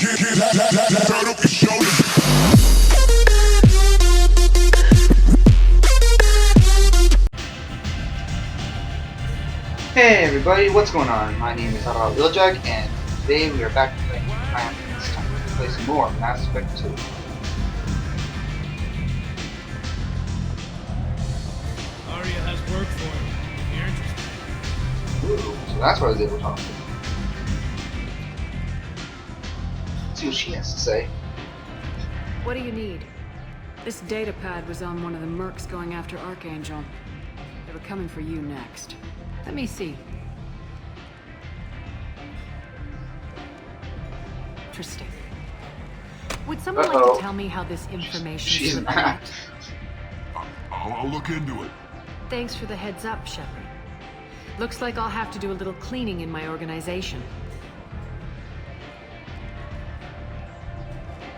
Hey everybody, what's going on? My name is Wheeljack, and today we are back playing Patriarch. It's time to play some more Mass Effect 2. Arya has work for him, if you're interested. Ooh, so that's what I was able to talk to. Let's see what she has to say. What do you need? This data pad was on one of the mercs going after Archangel. They were coming for you next. Let me see. Interesting. Would someone like to tell me how this information She's slipped mad. out? I'll look into it. Thanks for the heads up, Shepard. Looks like I'll have to do a little cleaning in my organization.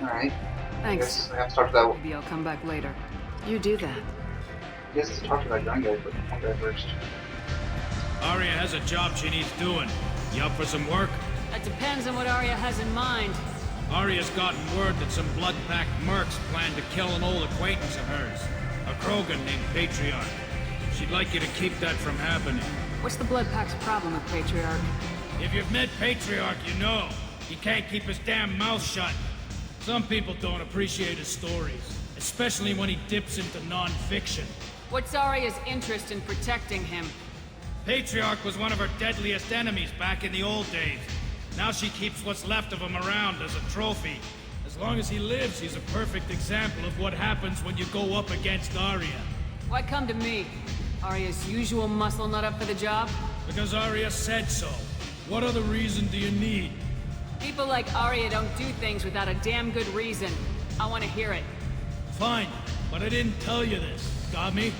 Alright. Thanks. I have to talk to that one. Maybe I'll come back later. You do that. I guess to talk to that young guy, but one guy first. Arya has a job she needs doing. You up for some work? That depends on what Arya has in mind. Arya's gotten word that some blood-packed mercs plan to kill an old acquaintance of hers. A Krogan named Patriarch. She'd like you to keep that from happening. What's the Blood Pack's problem with Patriarch? If you've met Patriarch, you know. He can't keep his damn mouth shut. Some people don't appreciate his stories, especially when he dips into non-fiction. What's Arya's interest in protecting him? Patriarch was one of her deadliest enemies back in the old days. Now she keeps what's left of him around as a trophy. As long as he lives, he's a perfect example of what happens when you go up against Arya. Why come to me? Arya's usual muscle not up for the job? Because Arya said so. What other reason do you need? People like Arya don't do things without a damn good reason. I want to hear it. Fine, but I didn't tell you this. Got me?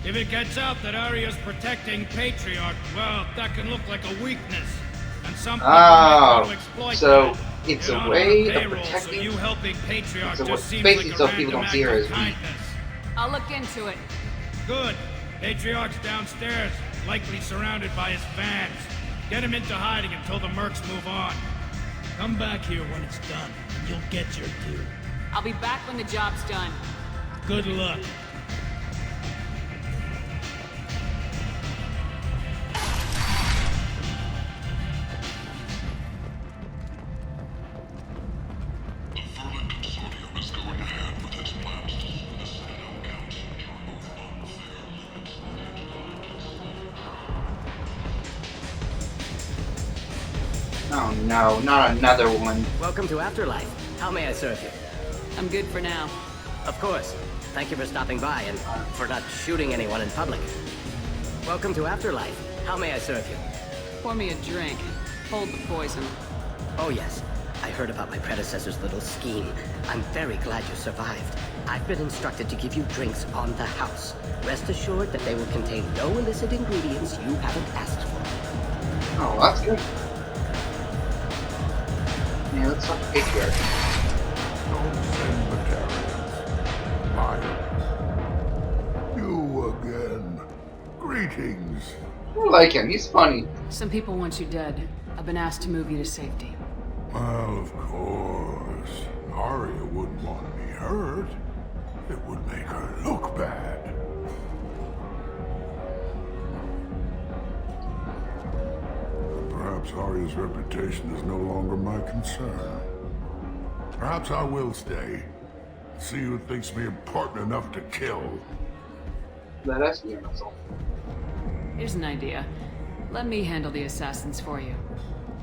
If it gets out that Arya's protecting Patriarch, well, that can look like a weakness. And some people might want to exploit so that. it's You're a not way on of payroll, so protecting. you helping Patriarch So just seems basically, like so a people random don't see her act as of weak. kindness. I'll look into it. Good. Patriarch's downstairs, likely surrounded by his fans. Get him into hiding until the mercs move on. Come back here when it's done, and you'll get your due. I'll be back when the job's done. Good luck. The Vermin Consortium is going ahead with its plans to solicit accounts to remove unfair limits. Oh no, not another one. Welcome to Afterlife. How may I serve you? I'm good for now. Of course. Thank you for stopping by and for not shooting anyone in public. Welcome to Afterlife. How may I serve you? Pour me a drink. Hold the poison. Oh yes. I heard about my predecessor's little scheme. I'm very glad you survived. I've been instructed to give you drinks on the house. Rest assured that they will contain no illicit ingredients you haven't asked for. Oh, that's good. Yeah, let's talk to Patriarch. Don't send Batarians. Liar. You again. Greetings. I like him, he's funny. Some people want you dead. I've been asked to move you to safety. Well, of course. Arya wouldn't want me hurt. It would make her look bad. Perhaps Arya's reputation is no longer my concern. Perhaps I will stay. See who thinks me important enough to kill. Let us be myself. Here's an idea. Let me handle the assassins for you.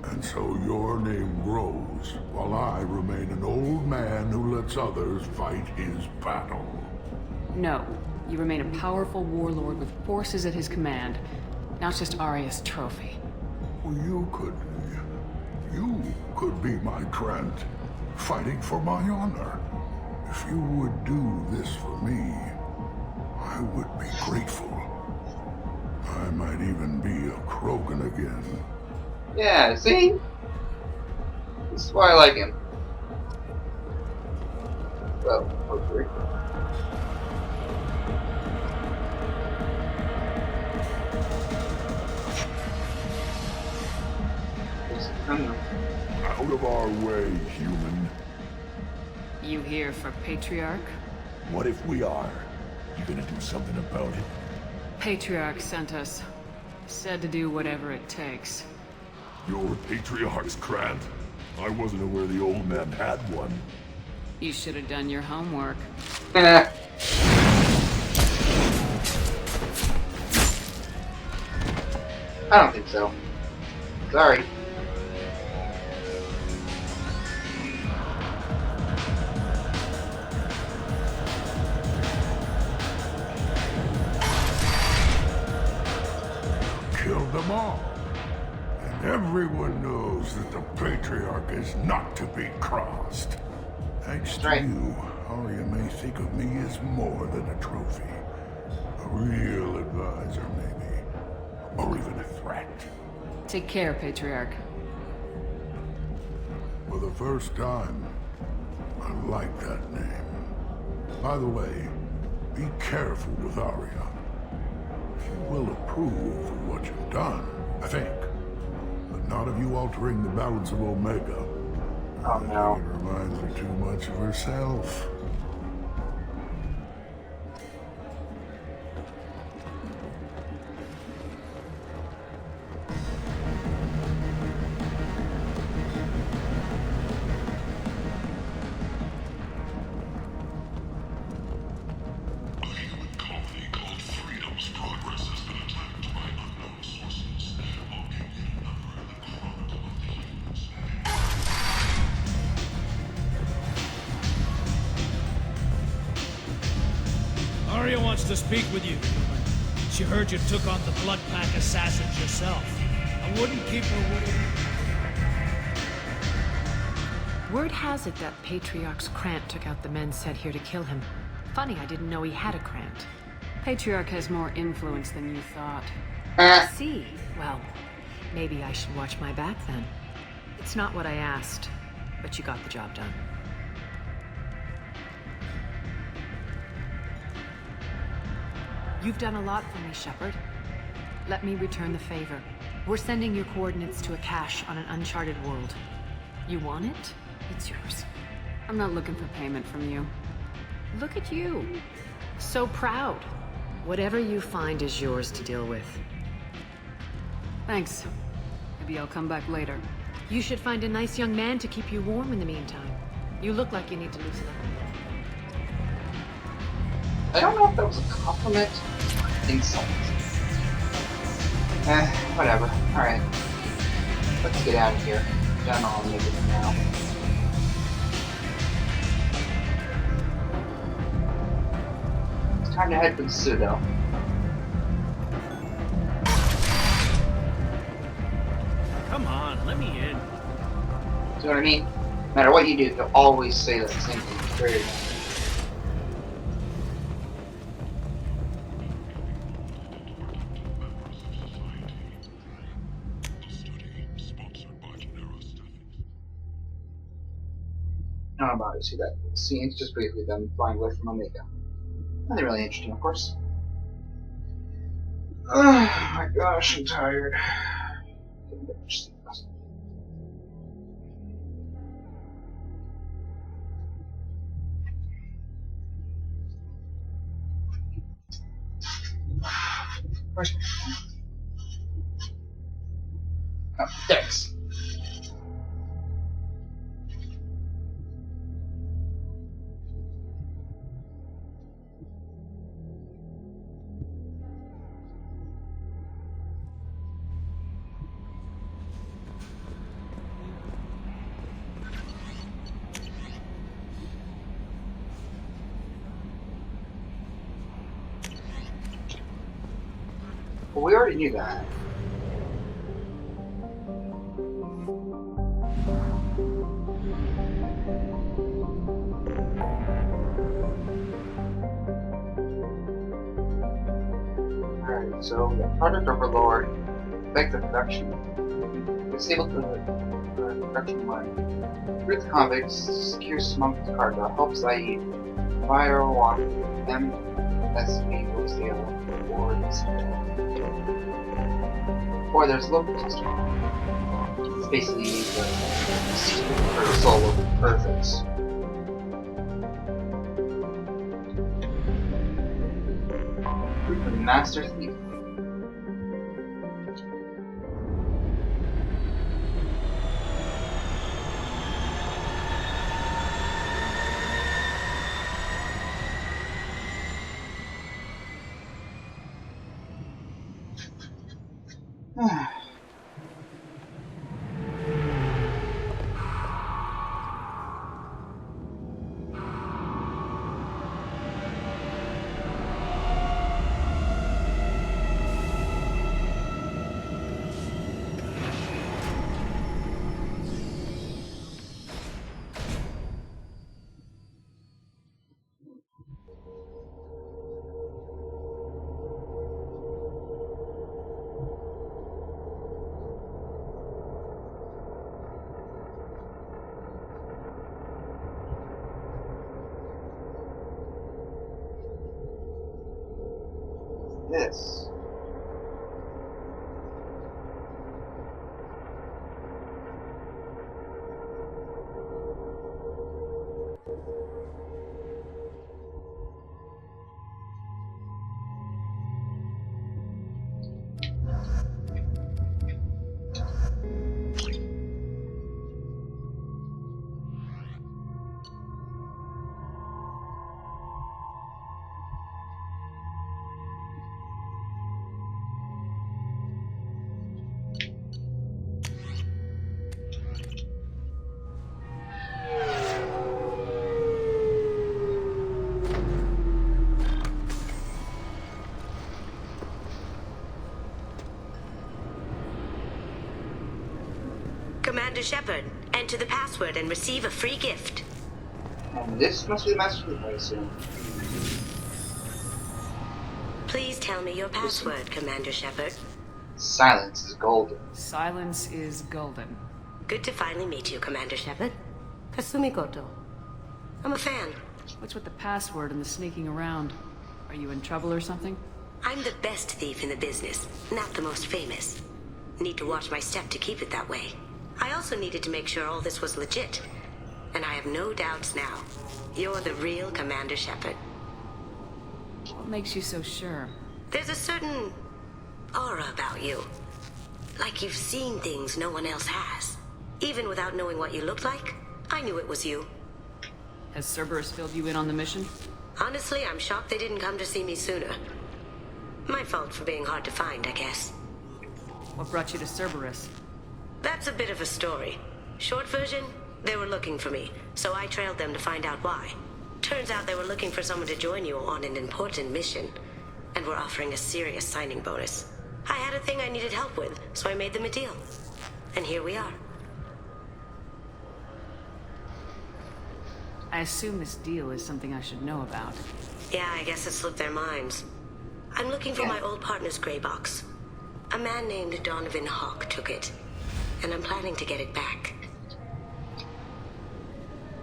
And so your name grows, while I remain an old man who lets others fight his battle. No. You remain a powerful warlord with forces at his command. Not just Arya's trophy. Well, you could be my Trent, fighting for my honor. If you would do this for me, I would be grateful. I might even be a Krogan again. Yeah, see? This is why I like him. Well, hopefully. I don't know. Out of our way, human. You here for Patriarch? What if we are? You gonna do something about it? Patriarch sent us. Said to do whatever it takes. Your Patriarch's Grant? I wasn't aware the old man had one. You should have done your homework. Eh. I don't think so. Sorry. Killed them all. And everyone knows that the Patriarch is not to be crossed. Thanks to Right. you, Arya may think of me as more than a trophy. A real advisor, maybe. Or even a threat. Take care, Patriarch. For the first time, I like that name. By the way, be careful with Arya. She will approve of what you've done, I think. But not of you altering the balance of Omega. Oh no. It reminds her too much of herself. Arya wants to speak with you, human. She heard you took on the Blood Pack assassins yourself. I wouldn't keep her waiting. Word has it that Patriarch's Krant took out the men sent here to kill him. Funny, I didn't know he had a Krant. Patriarch has more influence than you thought. Eh. See? Well, maybe I should watch my back then. It's not what I asked, but you got the job done. You've done a lot for me, Shepard. Let me return the favor. We're sending your coordinates to a cache on an uncharted world. You want it? It's yours. I'm not looking for payment from you. Look at you. So proud. Whatever you find is yours to deal with. Thanks. Maybe I'll come back later. You should find a nice young man to keep you warm in the meantime. You look like you need to loosen up. I don't know if that was a compliment or an insult. Whatever. Alright. Let's get out of here. Done all and everything now. It's time to head for the pseudo. Come on, let me in. See what I mean? No matter what you do, you'll always say that same thing. Very nice. I don't know about it, see that scenes just briefly them flying away from Omega. Nothing really interesting, of course. Oh my gosh, I'm tired. Where's my phone? Oh, thanks. Well, we already knew that. Alright, so the Product Overlord affects the production. Disable the production line. Free the convicts, secure smuggled cargo, help Zaid, fire or walk them as people to steal or there's local testimony. It's basically the secret for the soul of perfect. The Master Thief. This. Commander Shepard, enter the password and receive a free gift. And this must be the Master Thief, I assume. Please tell me your password, Commander Shepard. Silence is golden. Silence is golden. Good to finally meet you, Commander Shepard. Kasumi Koto. I'm a fan. What's with the password and the sneaking around? Are you in trouble or something? I'm the best thief in the business, not the most famous. Need to watch my step to keep it that way. I also needed to make sure all this was legit. And I have no doubts now. You're the real Commander Shepard. What makes you so sure? There's a certain aura about you. Like you've seen things no one else has. Even without knowing what you looked like, I knew it was you. Has Cerberus filled you in on the mission? Honestly, I'm shocked they didn't come to see me sooner. My fault for being hard to find, I guess. What brought you to Cerberus? That's a bit of a story. Short version, they were looking for me, so I trailed them to find out why. Turns out they were looking for someone to join you on an important mission, and were offering a serious signing bonus. I had a thing I needed help with, so I made them a deal. And here we are. I assume this deal is something I should know about. Yeah, I guess it slipped their minds. I'm looking for my old partner's gray box. A man named Donovan Hawk took it, and I'm planning to get it back.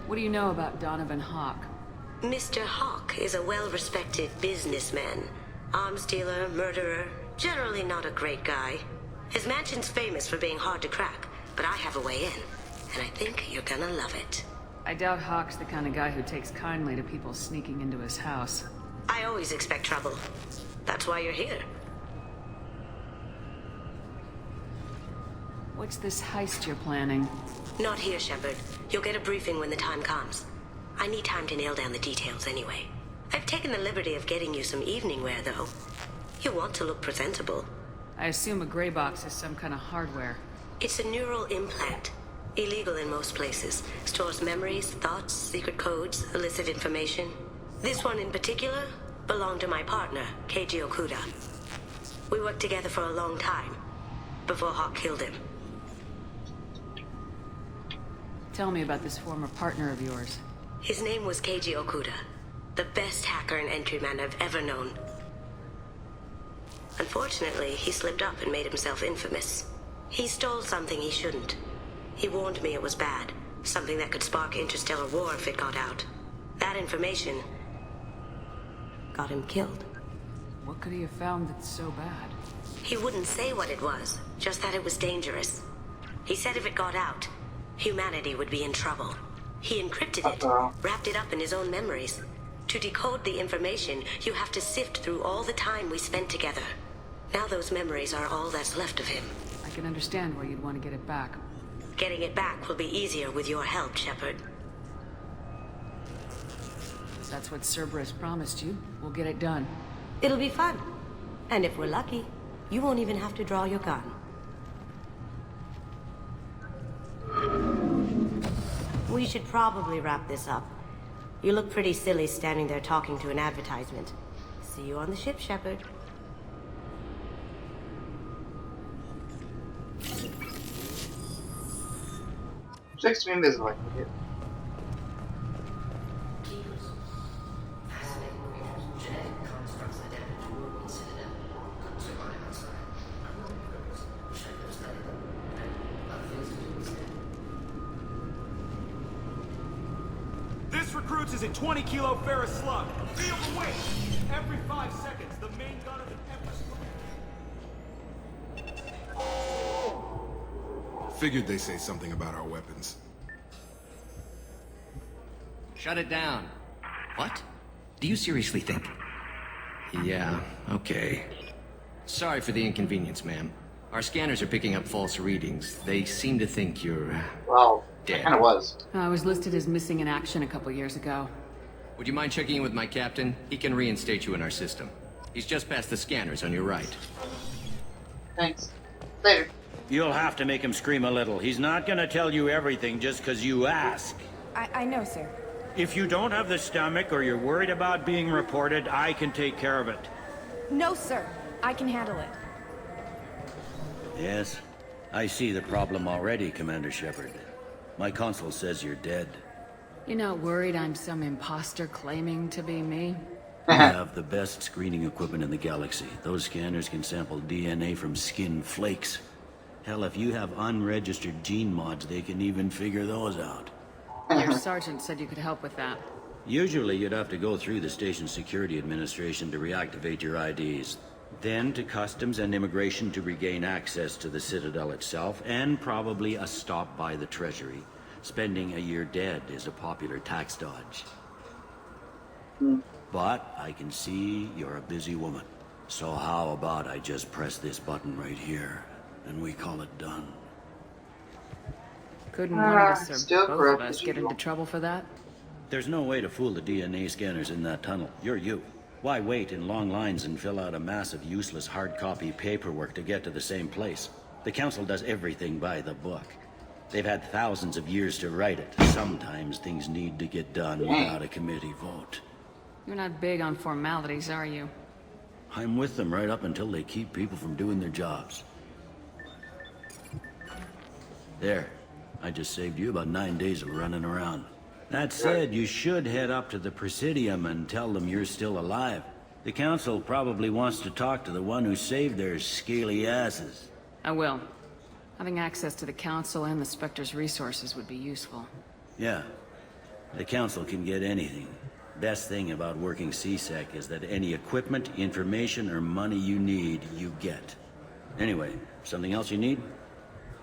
What do you know about Donovan Hawk? Mr. Hawk is a well-respected businessman. Arms dealer, murderer, generally not a great guy. His mansion's famous for being hard to crack, but I have a way in, and I think you're gonna love it. I doubt Hawk's the kind of guy who takes kindly to people sneaking into his house. I always expect trouble. That's why you're here. What's this heist you're planning? Not here, Shepard. You'll get a briefing when the time comes. I need time to nail down the details anyway. I've taken the liberty of getting you some evening wear, though. You want to look presentable. I assume a gray box is some kind of hardware. It's a neural implant. Illegal in most places. Stores memories, thoughts, secret codes, illicit information. This one in particular belonged to my partner, Keiji Okuda. We worked together for a long time, before Hawk killed him. Tell me about this former partner of yours. His name was Keiji Okuda, the best hacker and entryman I've ever known. Unfortunately, he slipped up and made himself infamous. He stole something he shouldn't. He warned me it was bad, something that could spark interstellar war if it got out. That information got him killed. What could he have found that's so bad? He wouldn't say what it was, just that it was dangerous. He said if it got out, humanity would be in trouble. He encrypted it, wrapped it up in his own memories. To decode the information, you have to sift through all the time we spent together. Now those memories are all that's left of him. I can understand why you'd want to get it back. Getting it back will be easier with your help, Shepard. If that's what Cerberus promised you, we'll get it done. It'll be fun. And if we're lucky, you won't even have to draw your gun. We should probably wrap this up. You look pretty silly standing there talking to an advertisement. See you on the ship, Shepard. Checks to be invisible, I can get. This recruits is a 20-kilo ferrous slug. Feel the weight. Every 5 seconds, the main gun of the Empress. Figured they say something about our weapons. Shut it down. What? Do you seriously think? Yeah, okay. Sorry for the inconvenience, ma'am. Our scanners are picking up false readings. They seem to think you're, Well, dead. it kind of was. I was listed as missing in action a couple years ago. Would you mind checking in with my captain? He can reinstate you in our system. He's just past the scanners on your right. Thanks. Later. You'll have to make him scream a little. He's not gonna tell you everything just because you ask. I know, sir. If you don't have the stomach or you're worried about being reported, I can take care of it. No, sir. I can handle it. Yes, I see the problem already, Commander Shepard. My console says you're dead. You're not worried I'm some imposter claiming to be me? We have the best screening equipment in the galaxy. Those scanners can sample DNA from skin flakes. Hell, if you have unregistered gene mods, they can even figure those out. Your sergeant said you could help with that. Usually you'd have to go through the station security administration to reactivate your IDs. Then to customs and immigration to regain access to the Citadel itself, and probably a stop by the Treasury. Spending a year dead is a popular tax dodge. But I can see you're a busy woman. So how about I just press this button right here, and we call it done? Couldn't one of us or still both of corrupt us as get usual. into trouble for that? There's no way to fool the DNA scanners in that tunnel. You're you. Why wait in long lines and fill out a massive useless hard copy paperwork to get to the same place? The Council does everything by the book. They've had thousands of years to write it. Sometimes things need to get done without a committee vote. You're not big on formalities, are you? I'm with them right up until they keep people from doing their jobs. There. I just saved you about 9 days of running around. That said, you should head up to the Presidium and tell them you're still alive. The Council probably wants to talk to the one who saved their scaly asses. I will. Having access to the Council and the Spectre's resources would be useful. Yeah. The Council can get anything. Best thing about working CSEC is that any equipment, information, or money you need, you get. Anyway, something else you need?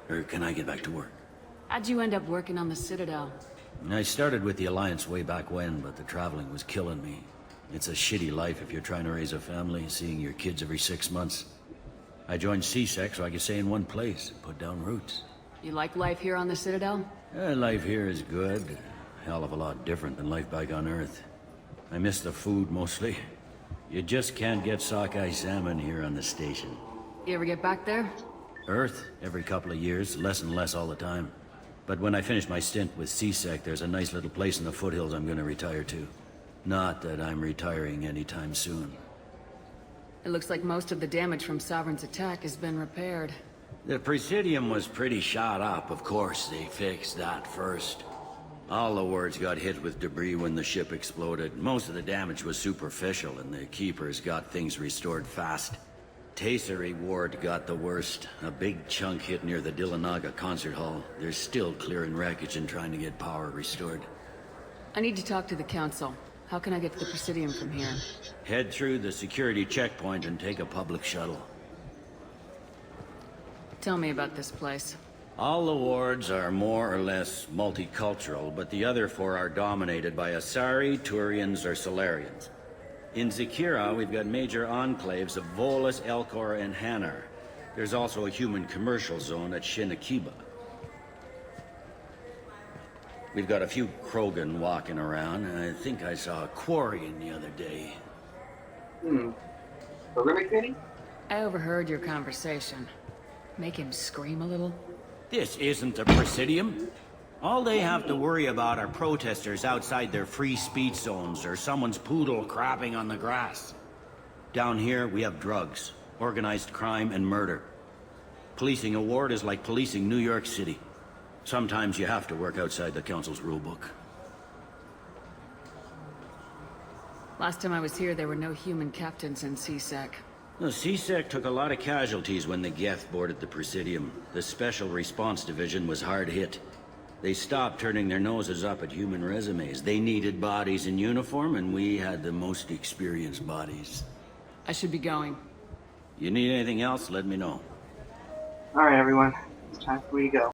Or can I get back to work? How'd you end up working on the Citadel? I started with the Alliance way back when, but the traveling was killing me. It's a shitty life if you're trying to raise a family, seeing your kids every 6 months. I joined CSEC so I could stay in one place, put down roots. You like life here on the Citadel? Life here is good. Hell of a lot different than life back on Earth. I miss the food mostly. You just can't get sockeye salmon here on the station. You ever get back there? Earth, every couple of years, less and less all the time. But when I finish my stint with CSEC, there's a nice little place in the foothills I'm gonna retire to. Not that I'm retiring anytime soon. It looks like most of the damage from Sovereign's attack has been repaired. The Presidium was pretty shot up, of course. They fixed that first. All the wards got hit with debris when the ship exploded. Most of the damage was superficial, and the Keepers got things restored fast. Tasery Ward got the worst. A big chunk hit near the Dillanaga concert hall. They're still clearing wreckage and trying to get power restored. I need to talk to the Council. How can I get to the Presidium from here? Head through the security checkpoint and take a public shuttle. Tell me about this place. All the wards are more or less multicultural, but the other four are dominated by Asari, Turians, or Solarians. In Zakira, we've got major enclaves of Volus, Elcor, and Hanar. There's also a human commercial zone at Shinakiba. We've got a few Krogan walking around, and I think I saw a Quarian the other day. So really, Katie? I overheard your conversation. Make him scream a little? This isn't a Presidium. All they have to worry about are protesters outside their free speech zones or someone's poodle crapping on the grass. Down here, we have drugs, organized crime, and murder. Policing a ward is like policing New York City. Sometimes you have to work outside the Council's rulebook. Last time I was here, there were no human captains in CSEC. The CSEC took a lot of casualties when the Geth boarded the Presidium. The Special Response Division was hard hit. They stopped turning their noses up at human resumes. They needed bodies in uniform, and we had the most experienced bodies. I should be going. You need anything else, let me know. Alright, everyone. It's time for me to go.